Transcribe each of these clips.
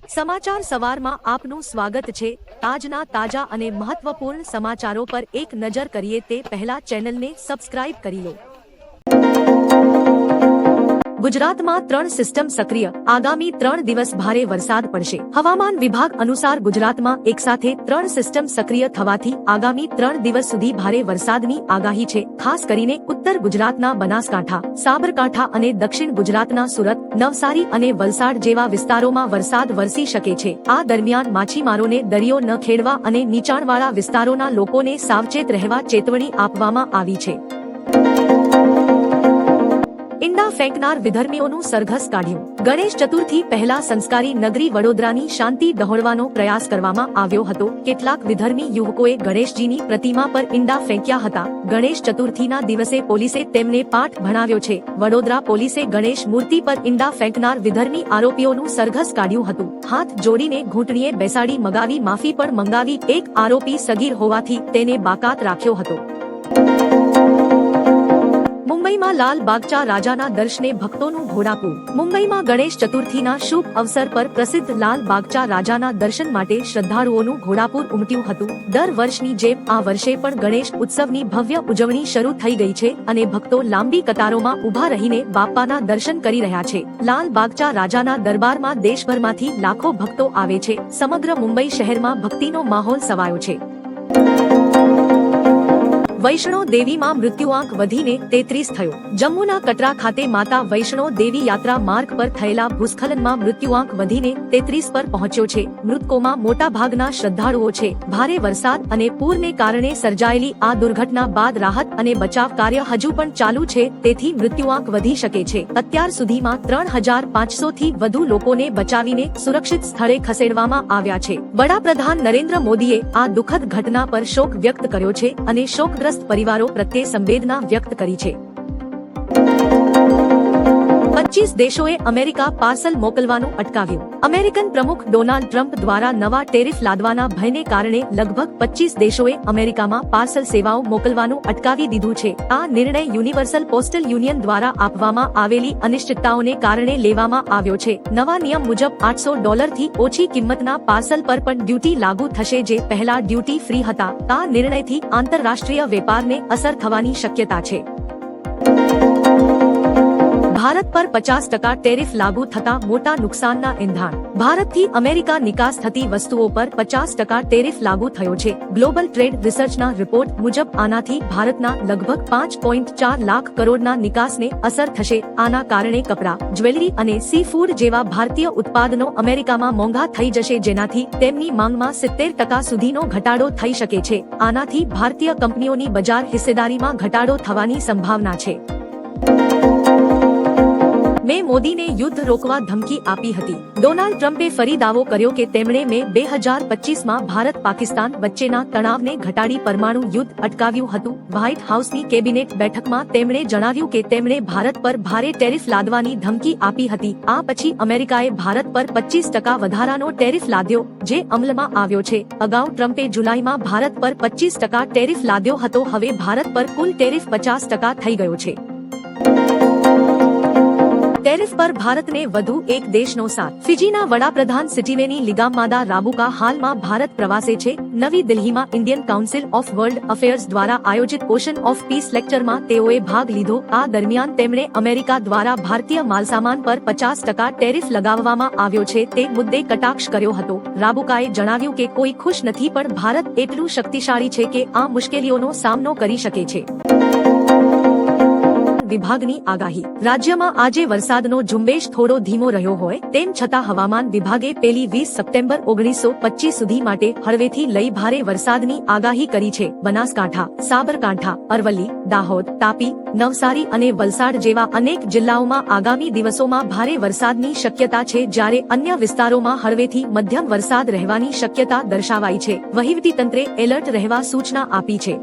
સમાચાર સવારમાં આપનું સ્વાગત છે। આજના તાજા અને મહત્વપૂર્ણ સમાચારો પર એક નજર કરીએ તે પહેલા ચેનલને સબસ્ક્રાઇબ કરી લો। ગુજરાતમાં 3 સિસ્ટમ સક્રિય, આગામી 3 દિવસ ભારે વરસાદ પડશે। હવામાન વિભાગ અનુસાર ગુજરાતમાં એકસાથે 3 સિસ્ટમ સક્રિય થવાથી આગામી 3 દિવસ સુધી ભારે વરસાદની આગાહી છે। ખાસ કરીને ઉત્તર ગુજરાતના બનાસકાંઠા, સાબરકાંઠા અને દક્ષિણ ગુજરાતના સુરત, નવસારી અને વલસાડ જેવા વિસ્તારોમાં વરસાદ વરસી શકે છે। આ દરમિયાન માછીમારોને દરિયો ન ખેડવા અને નીચાણવાળા વિસ્તારોના લોકોને સાવચેત રહેવા ચેતવણી આપવામાં આવી છે। ઈંડા ફેંકનાર વિધર્મીઓનું સરઘસ કાઢ્યું। ગણેશ ચતુર્થી પહેલા સંસ્કારી નગરી વડોદરાની શાંતિ ડહોળવાનો પ્રયાસ કરવામાં આવ્યો હતો। કેટલાક વિધર્મી યુવકોએ ગણેશજીની પ્રતિમા પર ઈંડા ફેંક્યા હતા। ગણેશ ચતુર્થીના દિવસે પોલીસે તેમને પાઠ ભણાવ્યો છે। વડોદરા પોલીસે ગણેશ મૂર્તિ પર ઈંડા ફેંકનાર વિધર્મી આરોપીઓનું સરઘસ કાઢ્યું હતું। હાથ જોડીને ઘૂંટણીએ બેસાડી મગાવી માફી પણ મંગાવી। એક આરોપી સગીર હોવાથી તેને બાકાત રાખ્યો હતો। મુંબઈમાં લાલ બાગચા રાજાના દર્શને ભક્તોનું ઘોડાપૂર। મુંબઈમાં ગણેશ ચતુર્થીના શુભ અવસર પર પ્રસિદ્ધ લાલ બાગચા રાજાના દર્શન માટે શ્રદ્ધાળુઓનું ઘોડાપૂર ઉમટ્યું હતું। દર વર્ષની જેમ આ વર્ષે પણ ગણેશ ઉત્સવની ભવ્ય ઉજવણી શરૂ થઈ ગઈ છે અને ભક્તો લાંબી કતારોમાં ઊભા રહીને બાપ્પાના દર્શન કરી રહ્યા છે। લાલ બાગચા રાજાના દરબારમાં દેશભરમાંથી લાખો ભક્તો આવે છે। સમગ્ર મુંબઈ શહેરમાં ભક્તિનો માહોલ છવાયો છે। વૈષ્ણો દેવીમાં મૃત્યુઆંક વધીને 33 થયો। જમ્મુના કટરા ખાતે માતા વૈષ્ણો દેવી યાત્રા માર્ગ પર થયેલા ભૂસ્ખલનમાં મૃત્યુઆંક વધીને 33 પર પહોંચ્યો છે। મૃતકોમાં મોટા ભાગના શ્રદ્ધાળુઓ છે। ભારે વરસાદ અને પૂરને કારણે સર્જાયેલી આ દુર્ઘટના બાદ રાહત અને બચાવ કાર્ય હજુ પણ ચાલુ છે, તેથી મૃત્યુઆંક વધી શકે છે। અત્યાર સુધીમાં 3500 થી વધુ લોકોને બચાવીને સુરક્ષિત સ્થળે ખસેડવામાં આવ્યા છે। વડાપ્રધાન નરેન્દ્ર મોદીએ આ દુઃખદ ઘટના પર શોક વ્યક્ત કર્યો છે અને શોકગ્રસ્ત પરિવારો પ્રત્યે સંવેદના વ્યક્ત કરી છે। 25 દેશોએ અમેરિકા પાર્સલ મોકલવાનું અટકાવ્યું। અમેરિકન પ્રમુખ ડોનાલ્ડ ટ્રમ્પ દ્વારા નવા ટેરિફ લાદવાના ભયને કારણે લગભગ 25 દેશોએ અમેરિકામાં પાર્સલ સેવાઓ મોકલવાનું અટકાવી દીધું છે। આ નિર્ણય યુનિવર્સલ પોસ્ટલ યુનિયન દ્વારા આપવામાં આવેલી અનિશ્ચિતતાઓને કારણે લેવામાં આવ્યો છે। નવા નિયમ મુજબ $800 થી ઓછી કિંમતના પાર્સલ પર પણ ડ્યુટી લાગુ થશે, જે પહેલા ડ્યુટી ફ્રી હતા। આ નિર્ણયથી આંતરરાષ્ટ્રીય વેપારને અસર થવાની શક્યતા છે। ભારત પર 50% ટેરિફ લાગુ થતા મોટા નુકસાનના એંધાણ। ભારતથી અમેરિકા નિકાસ થતી વસ્તુઓ પર 50% ટેરિફ લાગુ થયો છે। ગ્લોબલ ટ્રેડ રિસર્ચના રિપોર્ટ મુજબ આનાથી ભારતના લગભગ 5.4 લાખ કરોડના નિકાસને અસર થશે। આના કારણે કપડાં, જ્વેલરી અને સી ફૂડ જેવા ભારતીય ઉત્પાદનો અમેરિકામાં મોંઘા થઈ જશે, જેનાથી તેમની માંગમાં 70% સુધીનો ઘટાડો થઈ શકે છે। આનાથી ભારતીય કંપનીઓની બજાર હિસ્સેદારીમાં ઘટાડો થવાની સંભાવના છે। મેં મોદીને યુદ્ધ રોકવા ધમકી આપી હતી। ડોનાલ્ડ ટ્રમ્પે ફરી દાવો કર્યો કે તેમણે મે 2025માં ભારત પાકિસ્તાન વચ્ચેના તણાવને ઘટાડી પરમાણુ યુદ્ધ અટકાવ્યું હતું। વ્હાઇટ હાઉસની કેબિનેટ બેઠકમાં તેમણે જણાવ્યું કે તેમણે ભારત પર ભારે ટેરિફ લાદવાની ધમકી આપી હતી। આ પછી અમેરિકાએ ભારત પર 25% વધારાનો ટેરિફ લાદ્યો, જે અમલમાં આવ્યો છે। અગાઉ ટ્રમ્પે જુલાઈમાં ભારત પર 25% ટેરિફ લાદ્યો હતો। હવે ભારત પર કુલ ટેરિફ 50% થઈ ગયો છે। ટેરિફ પર ભારતને વધુ એક દેશનો સાથ। ફિજીના વડાપ્રધાન સિટીવેની લિગામાદા રાબુકા હાલમાં ભારત પ્રવાસે છે। નવી દિલ્હીમાં Indian council of world affairs દ્વારા આયોજિત ઓશન ઓફ પીસ લેક્ચરમાં તેઓએ ભાગ લીધો। આ દરમિયાન તેમણે અમેરિકા દ્વારા ભારતીય માલસામાન પર 50% ટેરિફ લગાવવામાં આવ્યો છે તે મુદ્દે કટાક્ષ કર્યો હતો। રાબુકાએ જણાવ્યું કે કોઈ ખુશ નથી, પણ ભારત એટલું શક્તિશાળી છે કે આ મુશ્કેલીઓનો સામનો કરી શકે છે। વિભાગની આગાહી। રાજ્યમાં આજે વરસાદનો ઝુંબેશ થોડો ધીમો રહ્યો હોય તેમ છતાં હવામાન વિભાગે પેલી 20 સપ્ટેમ્બર 1925 સુધી માટે હળવેથી લઈ ભારે વરસાદની આગાહી કરી છે। બનાસકાંઠા, સાબરકાંઠા, અરવલ્લી, દાહોદ, તાપી, નવસારી અને વલસાડ જેવા અનેક જિલ્લાઓમાં આગામી દિવસોમાં ભારે વરસાદની શક્યતા છે, જ્યારે અન્ય વિસ્તારોમાં હળવેથી મધ્યમ વરસાદ રહેવાની શક્યતા દર્શાવાઈ છે। વહીવટીતંત્રે એલર્ટ રહેવા સૂચના આપી છે।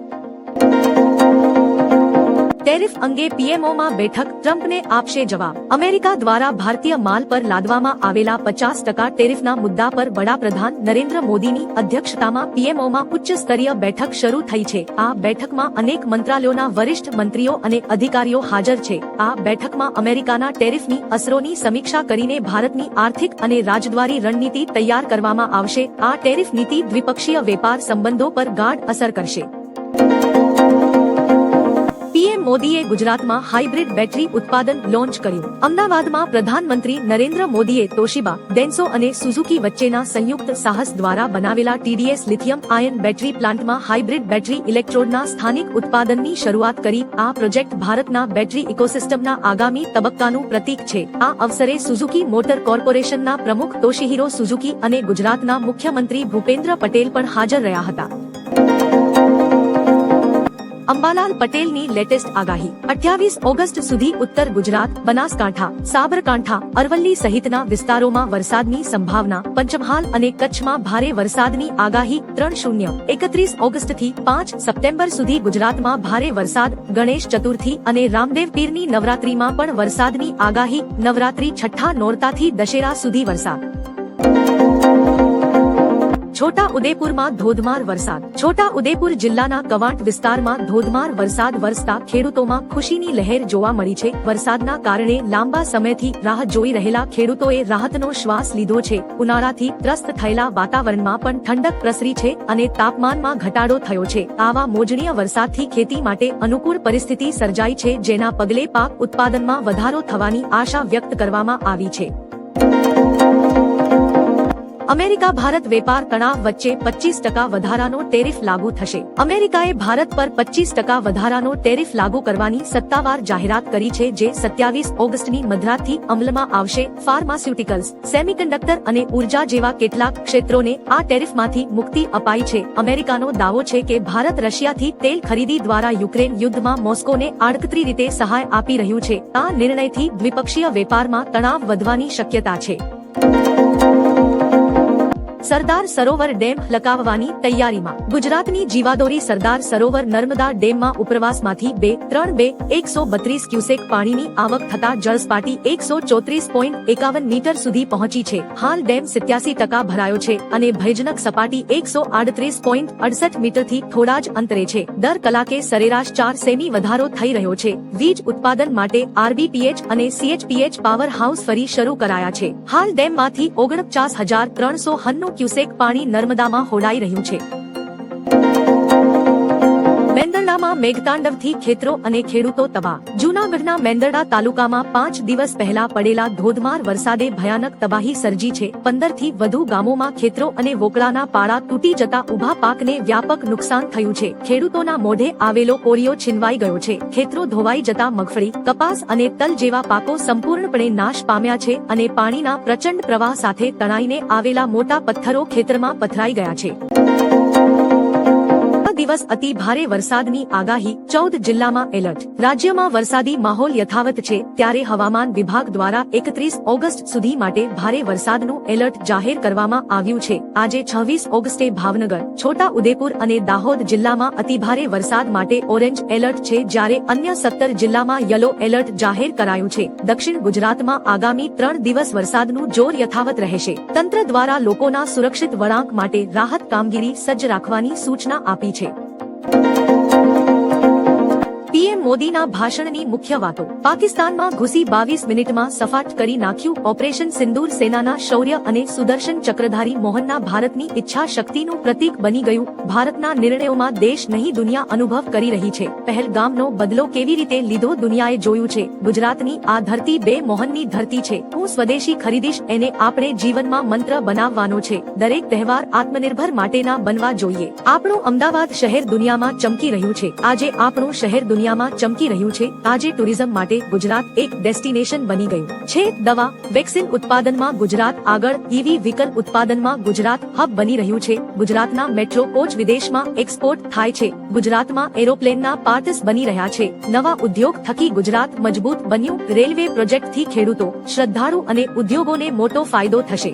ટેરિફ અંગે પીએમઓમાં બેઠક, ટ્રમ્પને આપશે જવાબ. અમેરિકા દ્વારા ભારતીય માલ પર લાદવામાં આવેલા 50% ટેરિફના મુદ્દા પર વડાપ્રધાન નરેન્દ્ર મોદીની અધ્યક્ષતામાં પીએમઓમાં ઉચ્ચ સ્તરીય બેઠક શરૂ થઈ છે. આ બેઠકમાં અનેક મંત્રાલયોના વરિષ્ઠ મંત્રીઓ અને અધિકારીઓ હાજર છે. આ બેઠકમાં અમેરિકાના ટેરિફની અસરોની સમીક્ષા કરીને ભારતની આર્થિક અને રાજદ્વારી રણનીતિ તૈયાર કરવામાં આવશે. આ ટેરિફ નીતિ દ્વિપક્ષીય વેપાર સંબંધો પર ગાઢ અસર કરશે. પીએમ મોદીએ ગુજરાતમાં હાઇબ્રિડ બેટરી ઉત્પાદન લોન્ચ કર્યું. અમદાવાદમાં પ્રધાનમંત્રી નરેન્દ્ર મોદીએ તોશિબા, ડેન્સો અને સુઝુકી વચ્ચેના સંયુક્ત સાહસ દ્વારા બનાવેલા TDS લિથિયમ આયન બેટરી પ્લાન્ટમાં હાઇબ્રિડ બેટરી ઇલેક્ટ્રોડના સ્થાનિક ઉત્પાદનની શરૂઆત કરી. આ પ્રોજેક્ટ ભારતના બેટરી ઇકોસિસ્ટમના આગામી તબક્કાનું પ્રતીક છે. આ અવસરે સુઝુકી મોટર કોર્પોરેશનના પ્રમુખ તોશિહિરો સુઝુકી અને ગુજરાતના મુખ્યમંત્રી ભૂપેન્દ્ર પટેલ પણ હાજર રહ્યા હતા. અંબાલાલ પટેલની લેટેસ્ટ આગાહી. 28 ઓગસ્ટ સુધી ઉત્તર ગુજરાત, બનાસકાંઠા, સાબરકાંઠા, અરવલ્લી સહિતના વિસ્તારોમાં વરસાદની સંભાવના. પંચમહાલ અને કચ્છમાં ભારે વરસાદની આગાહી. 31 ઓગસ્ટથી 5 સપ્ટેમ્બર સુધી ગુજરાતમાં ભારે વરસાદ. ગણેશ ચતુર્થી અને રામદેવ પીરની નવરાત્રીમાં પણ વરસાદની આગાહી. નવરાત્રી છઠ્ઠા નોરતાથી દશેરા સુધી વરસાદ. છોટા ઉદેપુરમાં ધોધમાર વરસાદ. છોટા ઉદેપુર જિલ્લાના કવાંટ વિસ્તારમાં ધોધમાર વરસાદ વરસતા ખેડૂતોમાં ખુશીની લહેર જોવા મળી છે. વરસાદના કારણે લાંબા સમયથી રાહ જોઈ રહેલા ખેડૂતોએ રાહતનો શ્વાસ લીધો છે. ઉનાળાથી ત્રસ્ત થયેલા વાતાવરણમાં પણ ઠંડક પ્રસરી છે અને તાપમાનમાં ઘટાડો થયો છે. આવા મોજણીય વરસાદથી ખેતી માટે અનુકૂળ પરિસ્થિતિ સર્જાઈ છે, જેના પગલે પાક ઉત્પાદનમાં વધારો થવાની આશા વ્યક્ત કરવામાં આવી છે. અમેરિકા ભારત વેપાર તણાવ વચ્ચે 25% વધારાનો ટેરિફ લાગુ થશે. અમેરિકાએ ભારત પર 25% વધારાનો ટેરિફ લાગુ કરવાની સત્તાવાર જાહેરાત કરી છે, જે 27 ઓગસ્ટની મધરાતથી અમલમાં આવશે. ફાર્માસ્યુટિકલ્સ, સેમિકન્ડક્ટર અને ઉર્જા જેવા કેટલાક ક્ષેત્રોને આ ટેરિફમાંથી મુક્તિ અપાઈ છે. અમેરિકાનો દાવો છે કે ભારત રશિયાથી તેલ ખરીદી દ્વારા યુક્રેન યુદ્ધમાં મોસ્કોને આડકતરી રીતે સહાય આપી રહ્યું છે. આ નિર્ણયથી દ્વિપક્ષીય વેપારમાં તણાવ વધવાની શક્યતા છે. સરદાર સરોવર ડેમ લકાવવાની તૈયારીમાં. ગુજરાતની જીવાદોરી સરદાર સરોવર નર્મદા ડેમમાં ઉપરવાસમાંથી 132 ક્યુસેક પાણીની આવક થતા જળસપાટી 134.51 મીટર સુધી પહોંચી છે. હાલ ડેમ 87% ભરાયો છે અને ભયજનક સપાટી 138.68 મીટરથી થોડા જ અંતરે છે. દર કલાકે સરેરાશ 4 સેમી વધારો થઈ રહ્યો છે. વીજ ઉત્પાદન માટે RBPH અને CHPH પાવર હાઉસ ફરી શરૂ કરાયા છે. હાલ ડેમમાંથી 49,309 ક્યુસેક પાણી નર્મદામાં હોડાઈ રહ્યું છે. મેંદરડામાં મેઘતાંડવથી ખેતરો અને ખેડૂતો તબાહ. જૂનાગઢના મેંદરડા તાલુકામાં 5 દિવસ પહેલા પડેલા ધોધમાર વરસાદે ભયાનક તબાહી સર્જી છે. 15 થી વધુ ગામોમાં ખેતરો અને વોકળાના પાળા તૂટી જતા ઉભા પાકને વ્યાપક નુકસાન થયું છે. ખેડૂતોના મોઢે આવેલો કોળિયો છીનવાઈ ગયો છે. ખેતરો ધોવાઈ જતા મગફળી, કપાસ અને તલ જેવા પાકો સંપૂર્ણપણે નાશ પામ્યા છે અને પાણીના પ્રચંડ પ્રવાહ સાથે તણાઈને આવેલા મોટા પથ્થરો ખેતરમાં પથરાઈ ગયા છે. દિવસ અતિ ભારે વરસાદની આગાહી. 14 જિલ્લામાં એલર્ટ. રાજ્યમાં વરસાદી માહોલ યથાવત છે, ત્યારે હવામાન વિભાગ દ્વારા 31 ઓગસ્ટ સુધી માટે ભારે વરસાદનું એલર્ટ જાહેર કરવામાં આવ્યું છે. આજે 26 ઓગસ્ટે ભાવનગર, છોટા ઉદેપુર અને દાહોદ જિલ્લામાં અતિભારે વરસાદ માટે ઓરેન્જ એલર્ટ છે, જ્યારે અન્ય 17 જિલ્લામાં યલો એલર્ટ જાહેર કરાયું છે. દક્ષિણ ગુજરાતમાં આગામી 3 દિવસ વરસાદનું જોર યથાવત રહેશે. તંત્ર દ્વારા લોકોના સુરક્ષિત વળાંક માટે રાહત કામગીરી સજ્જ રાખવાની સૂચના આપી છે. પીએમ મોદીના ભાષણની મુખ્ય વાતો. પાકિસ્તાનમાં ઘૂસી 22 મિનિટમાં સફાટ કરી નાખ્યું ઓપરેશન સિંદૂર. સેનાના શૌર્ય અને સુદર્શન ચક્રધારી મોહનના ભારતની ઈચ્છા શક્તિનું પ્રતીક બની ગયું. ભારતના નિર્ણયોમાં દેશ નહીં દુનિયા અનુભવ કરી રહી છે. પહેલગામનો બદલો કેવી રીતે લીધો દુનિયાએ જોયું છે. ગુજરાતની આ ધરતી બે મોહનની ધરતી છે. હું સ્વદેશી ખરીદીશ, એને આપણે જીવનમાં મંત્ર બનાવવાનો છે. દરેક તહેવાર આત્મનિર્ભર માટેના બનવા જોઈએ. આપણું અમદાવાદ શહેર દુનિયામાં ચમકી રહ્યું છે. આજે આપણું શહેર દુનિયામાં ચમકી રહ્યું છે. આજે ટુરિઝમ માટે ગુજરાત એક ડેસ્ટિનેશન બની ગયું છે. દવા, વેક્સિન ઉત્પાદનમાં ગુજરાત આગળ. EV વ્હીકલ ઉત્પાદનમાં ગુજરાત હબ બની રહ્યું છે. ગુજરાતના મેટ્રો કોચ વિદેશમાં એક્સપોર્ટ થાય છે. ગુજરાતમાં એરોપ્લેનના પાર્ટસ બની રહ્યા છે. નવા ઉદ્યોગ થકી ગુજરાત મજબૂત બન્યું. રેલવે પ્રોજેક્ટથી ખેડૂતો, શ્રદ્ધાળુ અને ઉદ્યોગોને મોટો ફાયદો થશે.